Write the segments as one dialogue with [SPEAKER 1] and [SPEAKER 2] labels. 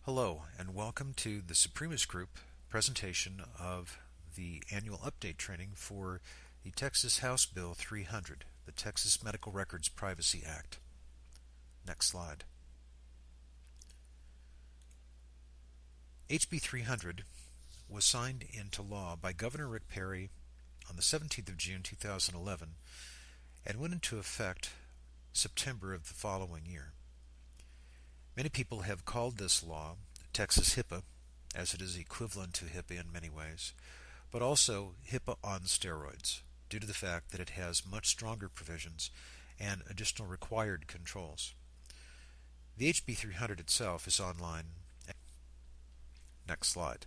[SPEAKER 1] Hello, and welcome to the Supremus Group presentation of the annual update training for the Texas House Bill 300, the Texas Medical Records Privacy Act. Next slide. HB 300 was signed into law by Governor Rick Perry on the 17th of June 2011 and went into effect September of the following year. Many people have called this law Texas HIPAA, as it is equivalent to HIPAA in many ways, but also HIPAA on steroids, due to the fact that it has much stronger provisions and additional required controls. The HB 300 itself is online. Next slide.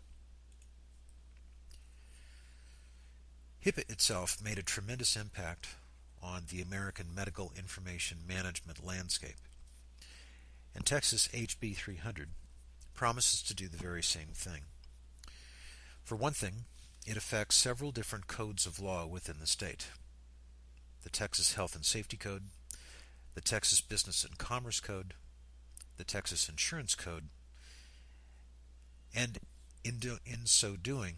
[SPEAKER 1] HIPAA itself made a tremendous impact on the American medical information management landscape. And Texas HB 300 promises to do the very same thing. For one thing, it affects several different codes of law within the state. The Texas Health and Safety Code, the Texas Business and Commerce Code, the Texas Insurance Code, and in so doing,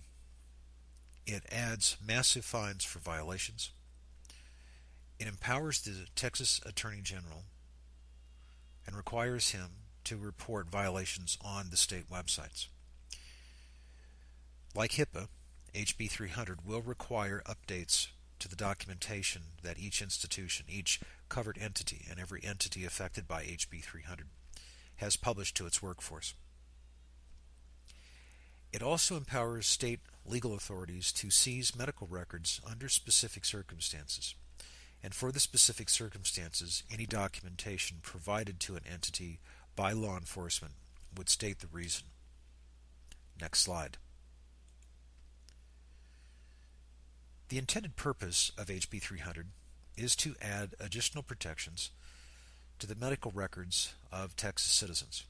[SPEAKER 1] it adds massive fines for violations. It empowers the Texas Attorney General and requires him to report violations on the state websites. Like HIPAA, HB 300 will require updates to the documentation that each institution, each covered entity, and every entity affected by HB 300 has published to its workforce. It also empowers state legal authorities to seize medical records under specific circumstances. And for the specific circumstances, any documentation provided to an entity by law enforcement would state the reason. Next slide. The intended purpose of HB 300 is to add additional protections to the medical records of Texas citizens.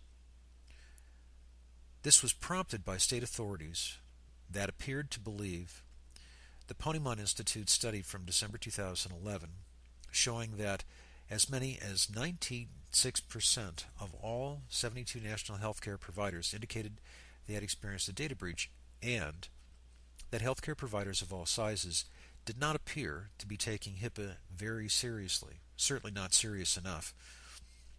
[SPEAKER 1] This was prompted by state authorities that appeared to believe the Ponemon Institute's study from December 2011 showing that as many as 96% of all 72 national healthcare providers indicated they had experienced a data breach, and that healthcare providers of all sizes did not appear to be taking HIPAA very seriously, certainly not serious enough,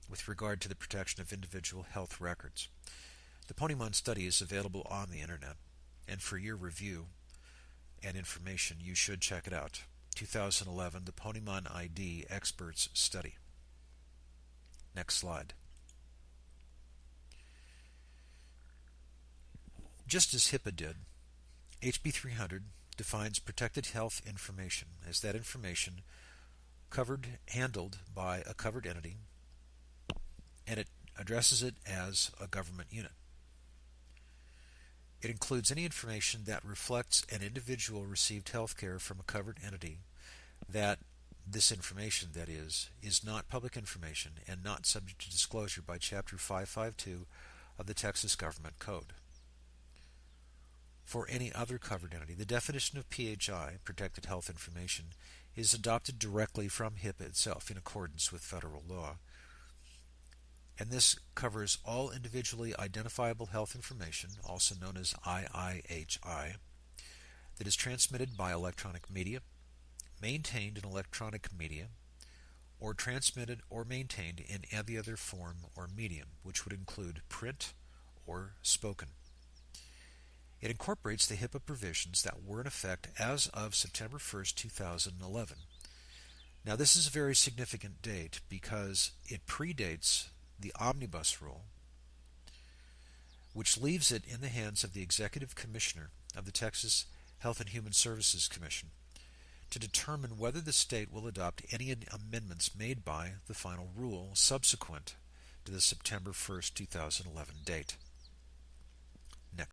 [SPEAKER 1] with regard to the protection of individual health records. The Ponemon study is available on the internet, and for your review and information, you should check it out. 2011, the Ponemon ID Experts Study. Next slide. Just as HIPAA did, HB 300 defines protected health information as that information handled by a covered entity, and it addresses it as a government unit. It includes any information that reflects an individual received health care from a covered entity, that this information, that is not public information and not subject to disclosure by Chapter 552 of the Texas Government Code. For any other covered entity, the definition of PHI, protected health information, is adopted directly from HIPAA itself in accordance with federal law. And this covers all individually identifiable health information, also known as IIHI, that is transmitted by electronic media, maintained in electronic media, or transmitted or maintained in any other form or medium, which would include print or spoken. It incorporates the HIPAA provisions that were in effect as of September 1st, 2011. Now, this is a very significant date because it predates the Omnibus Rule, which leaves it in the hands of the Executive Commissioner of the Texas Health and Human Services Commission to determine whether the state will adopt any amendments made by the final rule subsequent to the September 1st, 2011 date.